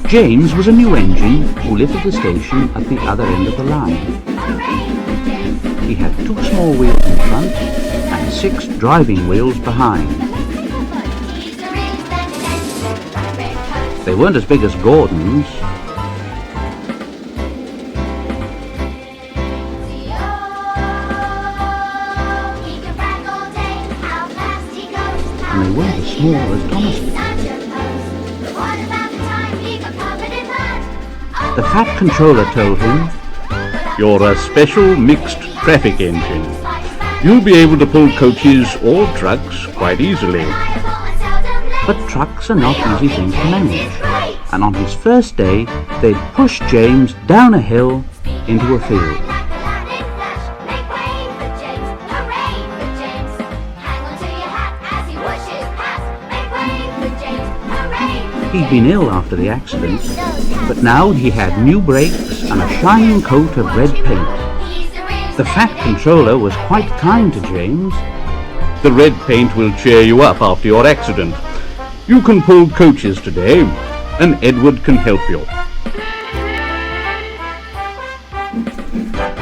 James was a new engine who lived at the station at the other end of the line. He had 2 small wheels in front and 6 driving wheels behind. They weren't as big as Gordon's, and they weren't as small as Thomas's. The Fat Controller told him, "You're a special mixed traffic engine. You'll be able to pull coaches or trucks quite easily." but trucks are not easy things to manage, and on his first day they'd push James down a hill into a field. He'd been ill after the accident, but now he had new brakes and a shining coat of red paint. The Fat Controller was quite kind to James. "The red paint will cheer you up after your accident. You can pull coaches today, and Edward can help you."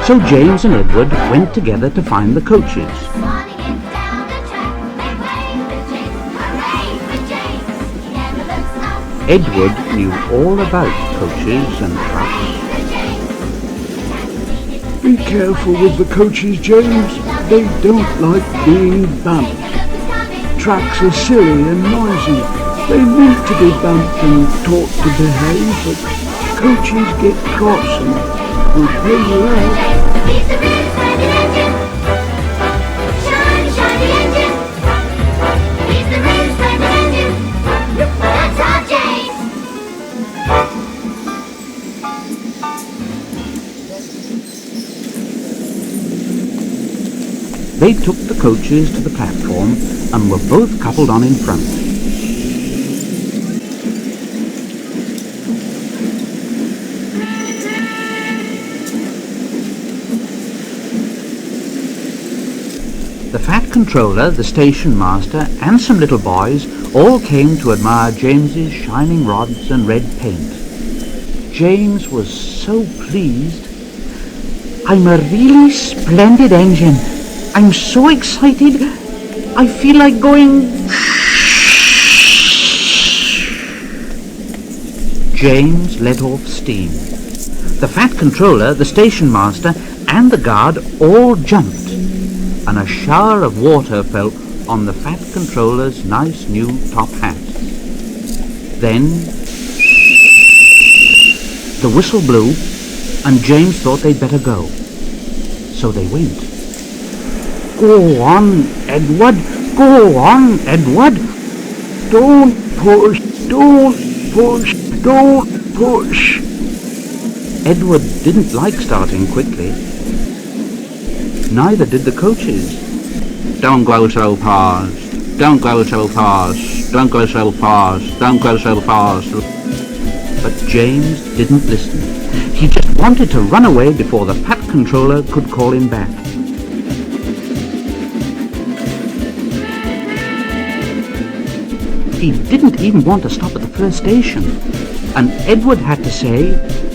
So James and Edward went together to find the coaches. Edward knew all about coaches and trucks. "Be careful with the coaches, James. They don't like being bumped. Trucks are silly and noisy. They need to be bumped and taught to behave, but coaches get cross and will pay you out." They took the coaches to the platform and were both coupled on in front. The Fat Controller, the station master, and some little boys all came to admire James's shining rods and red paint. James was so pleased. "I'm a really splendid engine. I'm so excited. I feel like going..." James let off steam. The Fat Controller, the station master, and the guard all jumped, and a shower of water fell on the Fat Controller's nice new top hat. Then the whistle blew, and James thought they'd better go. So they went. "Go on, Edward. Go on, Edward. Don't push, don't push, don't push." Edward didn't like starting quickly. Neither did the coaches. "Don't go so fast, don't go so fast, don't go so fast, don't go so fast." But James didn't listen. He just wanted to run away before the Fat Controller could call him back. He didn't even want to stop at the first station, and Edward had to say,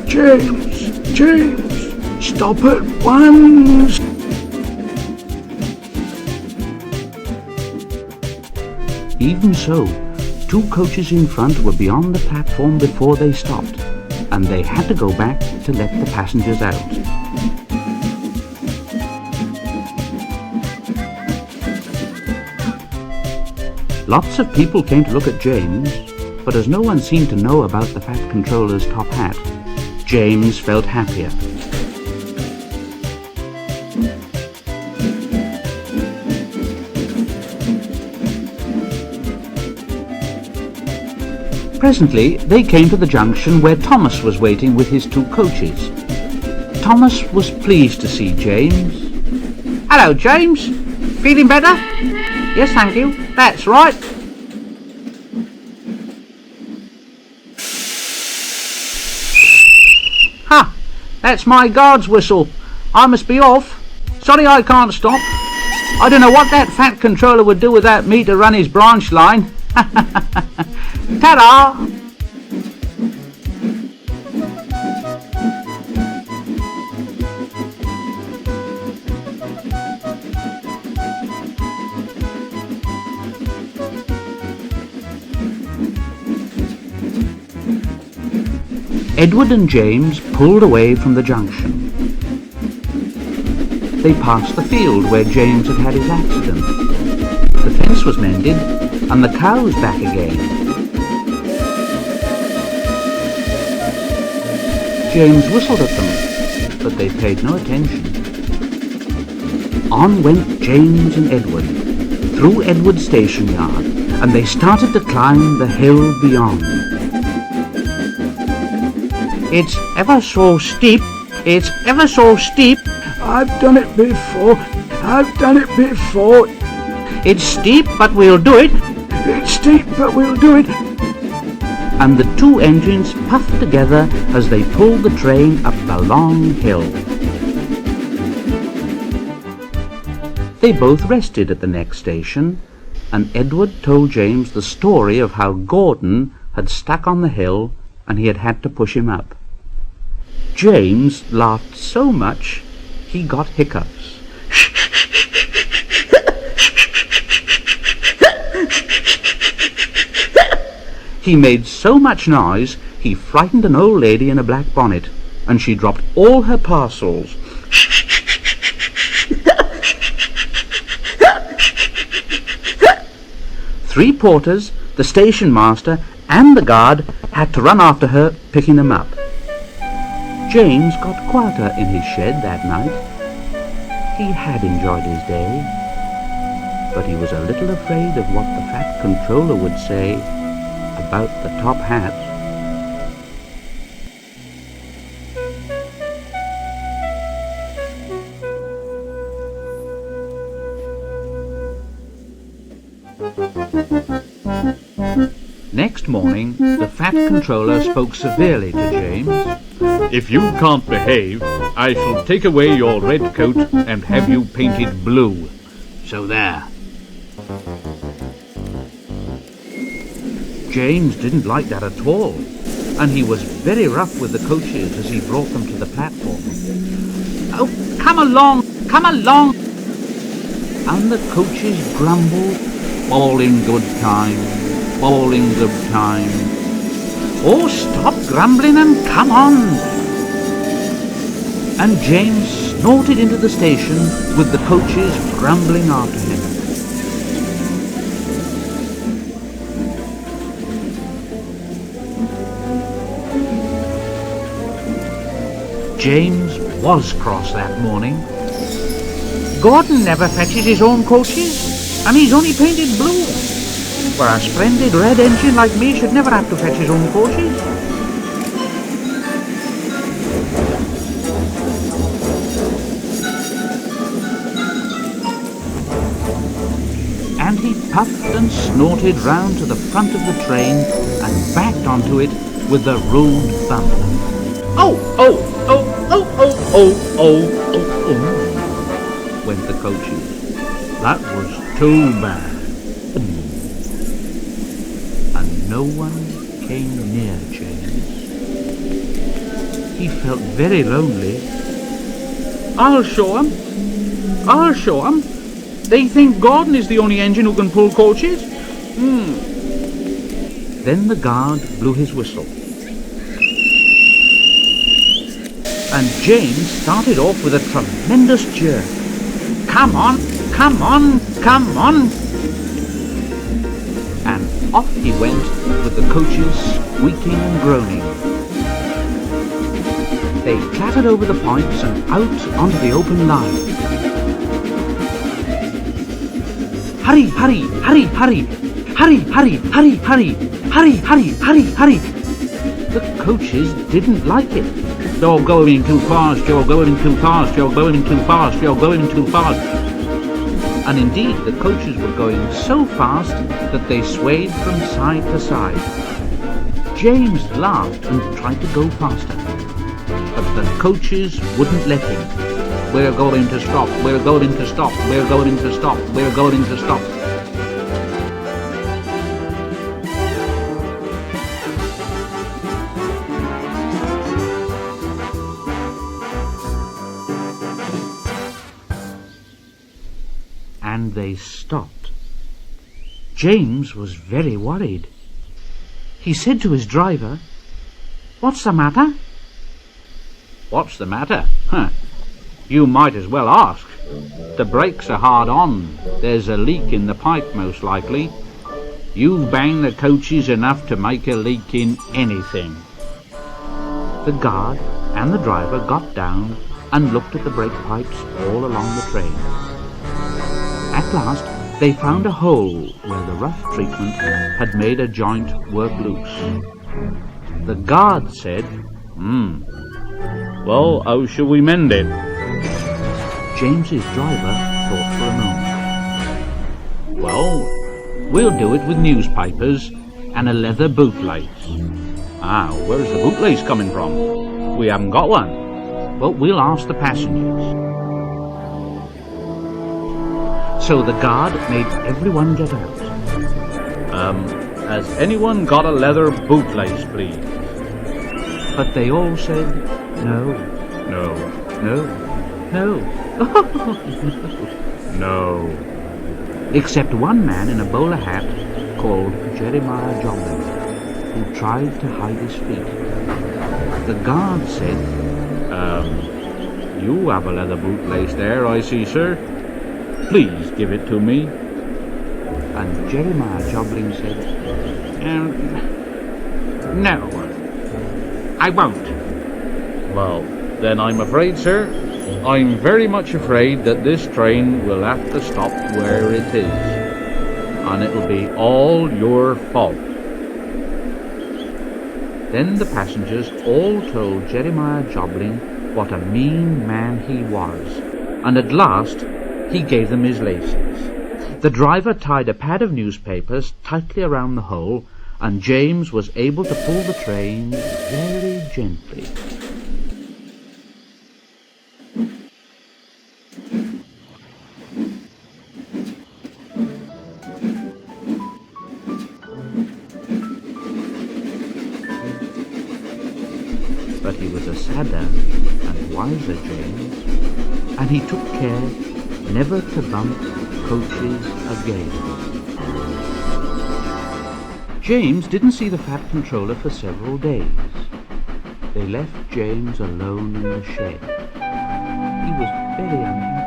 "James, James, stop at once." even so, 2 coaches in front were beyond the platform before they stopped, and they had to go back to let the passengers out. Lots of people came to look at James, but as no one seemed to know about the Fat Controller's top hat, James felt happier. Presently, they came to the junction where Thomas was waiting with his 2 coaches. Thomas was pleased to see James. Hello, James. Feeling better? Yes, thank you. That's right. Ha! That's my guard's whistle. I must be off. Sorry I can't stop. I don't know what that Fat Controller would do without me to run his branch line. Ta-da! Edward and James pulled away from the junction. They passed the field where James had had his accident. The fence was mended, and the cows back again. James whistled at them, but they paid no attention. On went James and Edward, through Edward's station yard, and they started to climb the hill beyond. It's ever so steep. It's ever so steep. I've done it before. I've done it before. It's steep, but we'll do it. It's steep, but we'll do it. And the 2 engines puffed together as they pulled the train up the long hill. They both rested at the next station, and Edward told James the story of how Gordon had stuck on the hill and he had had to push him up. James laughed so much he got hiccups. He made so much noise he frightened an old lady in a black bonnet, and she dropped all her parcels. 3 porters, the station master, and the guard had to run after her, picking them up. James got quieter in his shed that night. He had enjoyed his day, but he was a little afraid of what the Fat Controller would say about the top hat. Next morning, the Fat Controller spoke severely to James. If you can't behave, I shall take away your red coat and have you painted blue. So there. James didn't like that at all, and he was very rough with the coaches as he brought them to the platform. Oh, come along, come along. And the coaches grumbled, all in good time, all in good time. Oh, stop grumbling and come on. And James snorted into the station with the coaches grumbling after him. James was cross that morning. Gordon never fetches his own coaches, and he's only painted blue. For a splendid red engine like me should never have to fetch his own coaches. And he puffed and snorted round to the front of the train and backed onto it with a rude bump. Oh, oh, oh, oh, oh, oh, oh, oh, Oh, went the coaches. That was too bad. And no one came near James. He felt very lonely. I'll show 'em. I'll show 'em. They think Gordon is the only engine who can pull coaches. Then the guard blew his whistle, and James started off with a tremendous jerk. Come on, come on, come on. And off he went with the coaches squeaking and groaning. They clattered over the pipes and out onto the open line. Hurry, hurry, hurry, hurry, hurry, hurry, hurry, hurry, hurry, hurry, hurry, hurry. The coaches didn't like it. You're going too fast, you're going too fast, you're going too fast, you're going too fast. And indeed, the coaches were going so fast that they swayed from side to side. James laughed and tried to go faster, but the coaches wouldn't let him. We're going to stop, we're going to stop, we're going to stop, we're going to stop. And they stopped. James was very worried. He said to his driver, "What's the matter?" What's the matter? Huh. You might as well ask. The brakes are hard on. There's a leak in the pipe, most likely. You've banged the coaches enough to make a leak in anything. The guard and the driver got down and looked at the brake pipes all along the train. At last, they found a hole where the rough treatment had made a joint work loose. The guard said, Well, how shall we mend it? James's driver thought for a moment. Well, we'll do it with newspapers and a leather bootlace. Where's the bootlace coming from? We haven't got one. Well, we'll ask the passengers. So the guard made everyone get out. Has anyone got a leather bootlace, please? But they all said, no, No. no, no. No. Except one man in a bowler hat called Jeremiah Joblin, who tried to hide his feet. The guard said, You have a leather bootlace there, I see, sir. Please give it to me. and Jeremiah Joblin said, No, I won't. Well, then I'm afraid, sir, I'm very much afraid that this train will have to stop where it is. And it'll be all your fault. Then the passengers all told Jeremiah Joblin what a mean man he was, and at last he gave them his laces. The driver tied a pad of newspapers tightly around the hole, and James was able to pull the train very gently. But he was a sadder and wiser James, and he took care never to bump coaches again. James didn't see the Fat Controller for several days. They left James alone in the shed. He was very unhappy.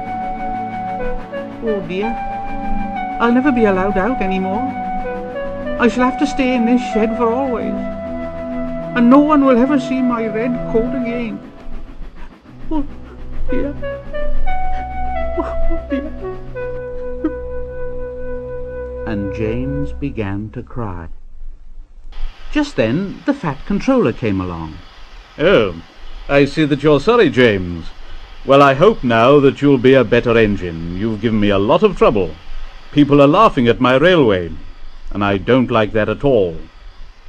Oh dear, I'll never be allowed out anymore. I shall have to stay in this shed for always, and no one will ever see my red coat again. Oh dear. Oh dear. And James began to cry. Just then the Fat Controller came along. Oh, I see that you're sorry, James. Well, I hope now that you'll be a better engine. You've given me a lot of trouble. People are laughing at my railway, and I don't like that at all.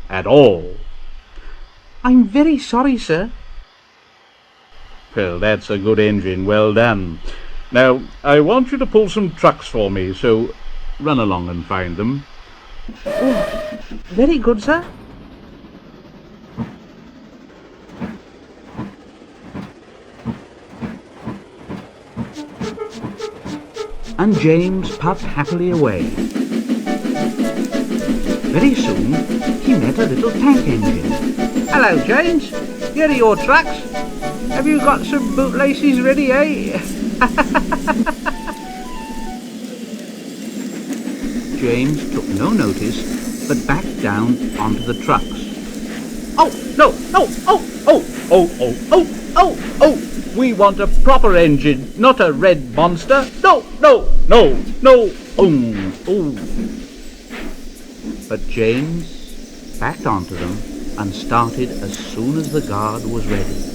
At all. I'm very sorry, sir. Well, that's a good engine. Well done. Now, I want you to pull some trucks for me, so run along and find them. Oh, very good, sir. And James puffed happily away. Very soon he met a little tank engine. Hello, James. Here are your trucks. Have you got some bootlaces ready, eh? James took no notice, but backed down onto the trucks. Oh, no, no, oh. We want a proper engine, not a red monster. No. Oh. But James backed onto them and started as soon as the guard was ready.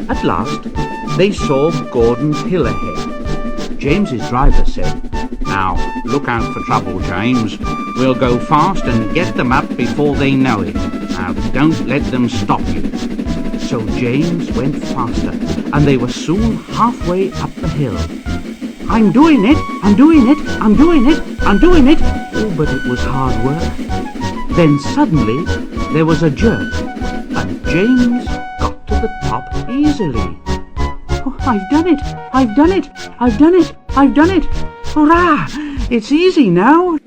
At last, they saw Gordon's hill ahead. James's driver said, Now, look out for trouble, James. We'll go fast and get them up before they know it. Now, don't let them stop you. so James went faster, and they were soon halfway up the hill. I'm doing it! I'm doing it! I'm doing it! I'm doing it! Oh, but it was hard work. Then suddenly there was a jerk, and James got to the top easily. Oh, I've done it! I've done it! I've done it! I've done it! Hurrah! It's easy now!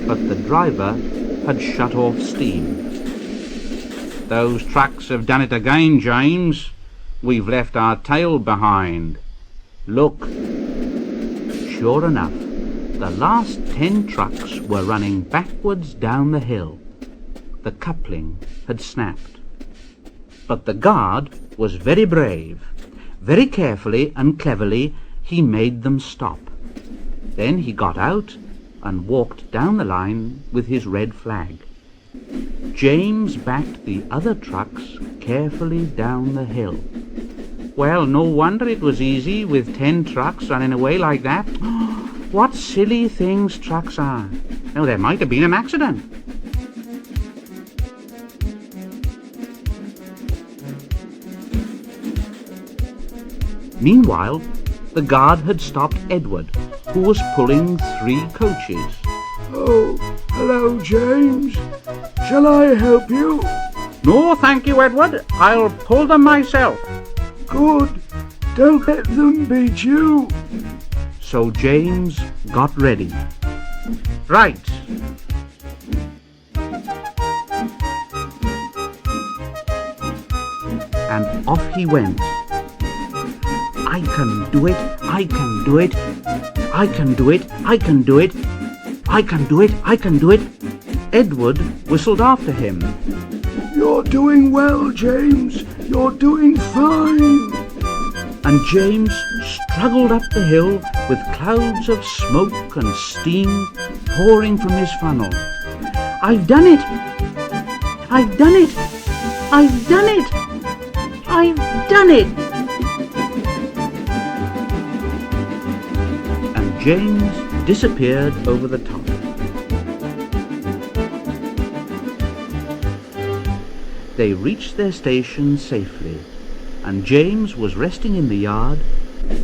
But the driver had shut off steam. Those trucks have done it again, James. We've left our tail behind. Look. Sure enough, the last 10 trucks were running backwards down the hill. The coupling had snapped. But the guard was very brave. Very carefully and cleverly he made them stop. Then he got out and walked down the line with his red flag. James backed the other trucks carefully down the hill. Well, no wonder it was easy with 10 trucks running away like that. What silly things trucks are. Now, there might have been an accident. Meanwhile, the guard had stopped Edward, who was pulling 3 coaches. Oh, hello, James. Shall I help you? No, thank you, Edward. I'll pull them myself. Good. Don't let them beat you. So James got ready. Right. And off he went. I can do it, I can do it, I can do it, I can do it, I can do it, I can do it. Edward whistled after him. You're doing well, James. You're doing fine. And James struggled up the hill with clouds of smoke and steam pouring from his funnel. I've done it! I've done it! I've done it! I've done it! And James disappeared over the top. They reached their station safely, and James was resting in the yard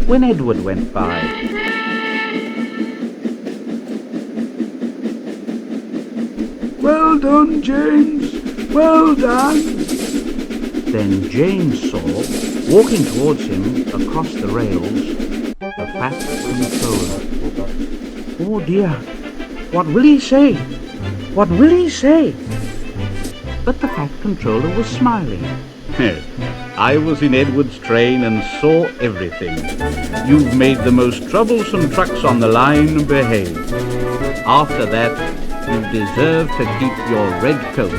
when Edward went by. Well done, James. Well done. Then James saw, walking towards him across the rails, the fat controller. Oh dear, what will he say? What will he say? But the fat controller was smiling. I was in Edward's train and saw everything. You've made the most troublesome trucks on the line behave. After that, you deserve to keep your red coat.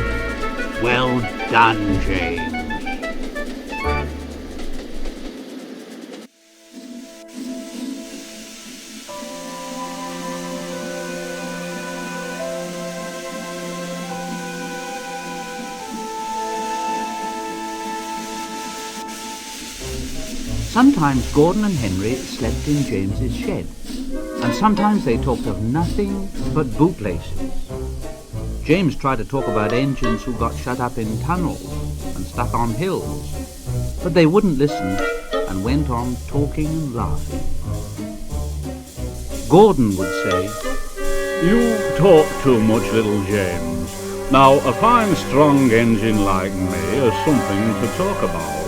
Well done, James. Sometimes Gordon and Henry slept in James's shed, and sometimes they talked of nothing but bootlaces. James tried to talk about engines who got shut up in tunnels and stuck on hills. But they wouldn't listen and went on talking and laughing. Gordon would say, "You talk too much, little James. Now, a fine, strong engine like me is something to talk about.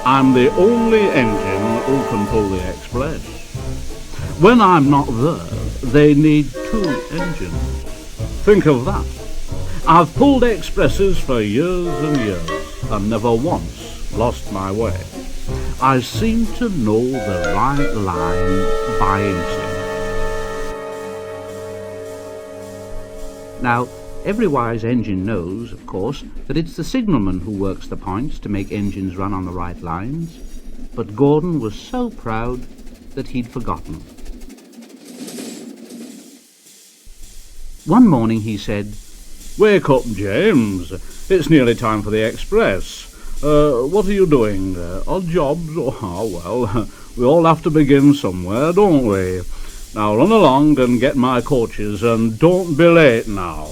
I'm the only engine who can pull the express. When I'm not there, they need 2 engines. Think of that. I've pulled expresses for years and years and never once lost my way. I seem to know the right line by instinct." Now, every wise engine knows, of course, that it's the signalman who works the points to make engines run on the right lines, but Gordon was so proud that he'd forgotten. One morning he said, "Wake up, James. It's nearly time for the express. What are you doing? Odd jobs? Oh, well, we all have to begin somewhere, don't we? Now run along and get my coaches, and don't be late now."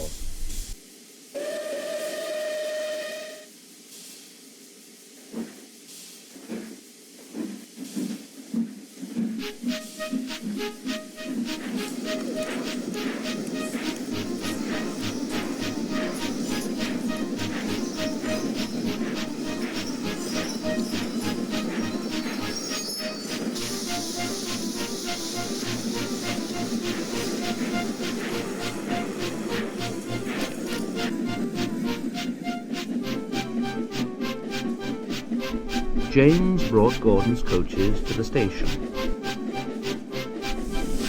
James brought Gordon's coaches to the station,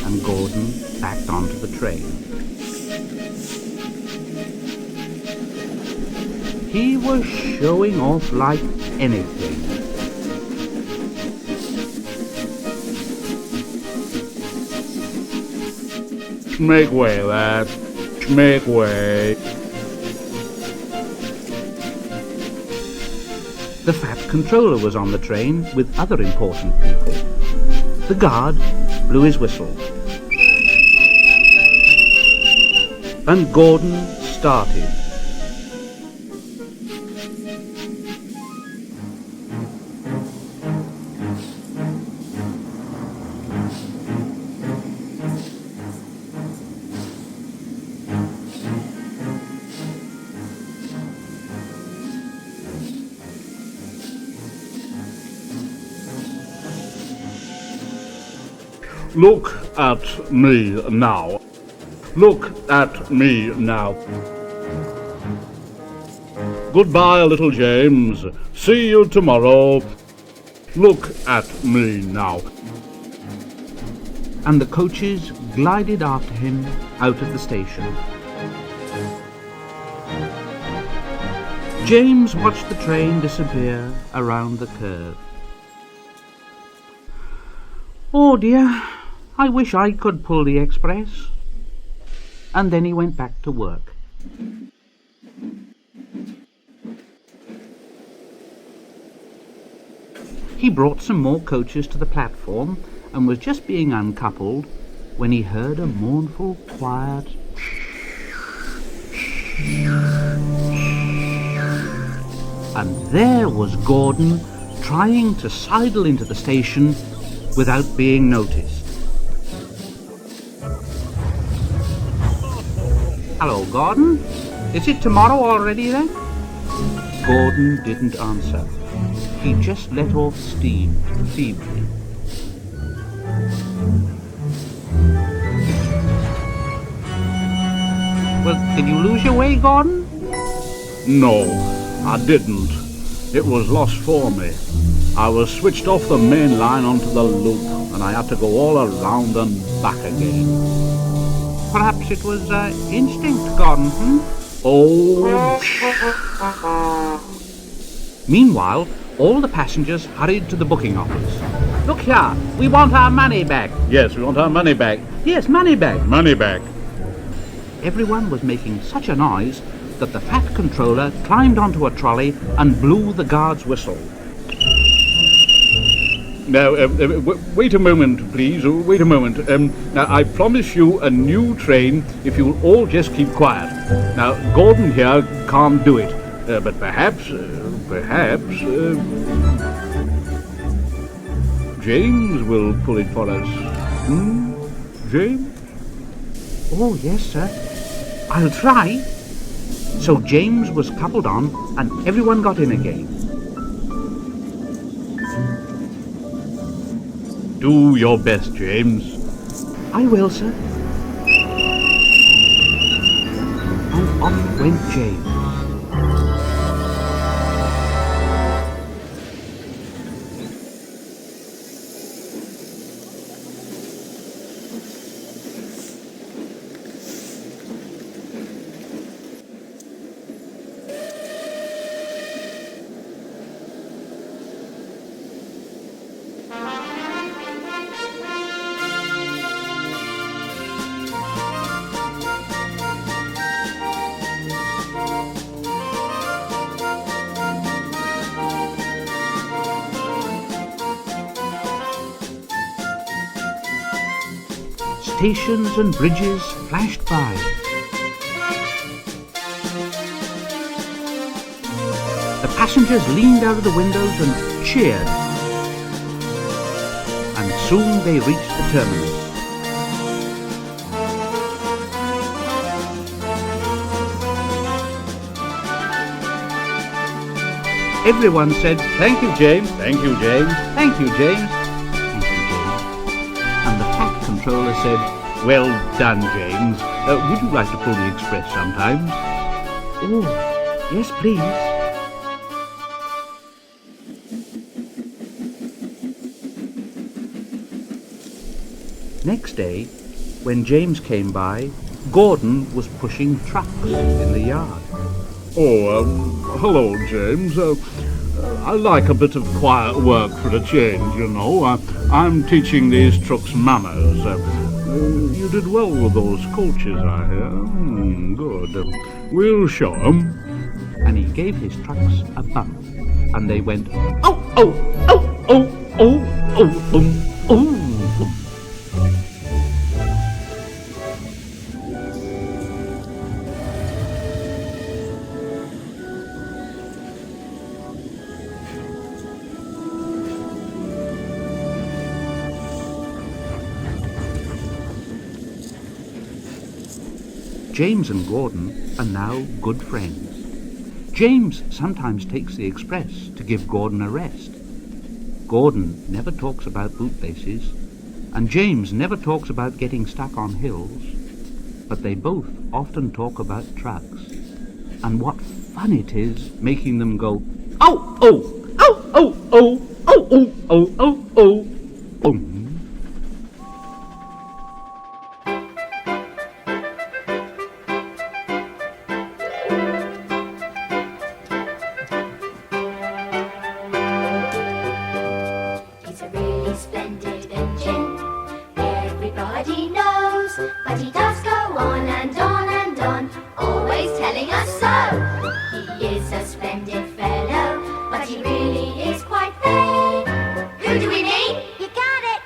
and Gordon backed onto the train. He was showing off like anything. "Make way, lad. Make way." The fat controller was on the train with other important people. The guard blew his whistle, and Gordon started. "Look at me now. Look at me now. Goodbye, little James. See you tomorrow. Look at me now." And the coaches glided after him out of the station. James watched the train disappear around the curve. "Oh dear, I wish I could pull the express." And then he went back to work. He brought some more coaches to the platform and was just being uncoupled when he heard a mournful, quiet and there was Gordon trying to sidle into the station without being noticed. "Hello, Gordon. Is it tomorrow already then?" Gordon didn't answer. He just let off steam feebly. "Well, did you lose your way, Gordon?" "No, I didn't. It was lost for me. I was switched off the main line onto the loop, and I had to go all around and back again." "Perhaps it was instinct, Gordon, Oh, Meanwhile, all the passengers hurried to the booking office. "Look here, we want our money back." yes, we want our money back. "Yes, money back." Money back. Everyone was making such a noise that the fat controller climbed onto a trolley and blew the guard's whistle. Now, wait a moment, please. Wait a moment. Now, I promise you a new train if you'll all just keep quiet. Now, Gordon here can't do it, but perhaps. James will pull it for us. James? Oh, yes, sir. I'll try. So James was coupled on and everyone got in again. Do your best, James. I will, sir. And off went James. Stations and bridges flashed by. The passengers leaned out of the windows and cheered. And soon they reached the terminus. Everyone said, Thank you, James. Thank you, James. "Thank you, James." "Thank you, James." And the fat controller said, Well done, James. Would you like to pull the express sometimes? "Oh, yes, please." Next day, when James came by, Gordon was pushing trucks in the yard. Oh, hello, James. I like a bit of quiet work for a change, you know. I'm teaching these trucks manners. You did well with those coaches, I hear. Good. We'll show 'em. And he gave his trucks a bump, and they went, Oh, oh, oh, oh, oh, oh, oh. James and Gordon are now good friends. James sometimes takes the express to give Gordon a rest. Gordon never talks about bootlaces, and James never talks about getting stuck on hills, but they both often talk about trucks, and what fun it is making them go, oh, oh, oh, oh, oh, oh, oh, oh, oh, oh, oh. It's a really splendid engine, everybody knows, but he does go on and on and on, always telling us so. He is a splendid fellow, but he really is quite vain. Who do we mean? You got it!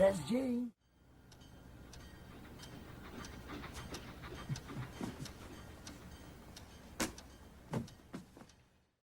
says Jane.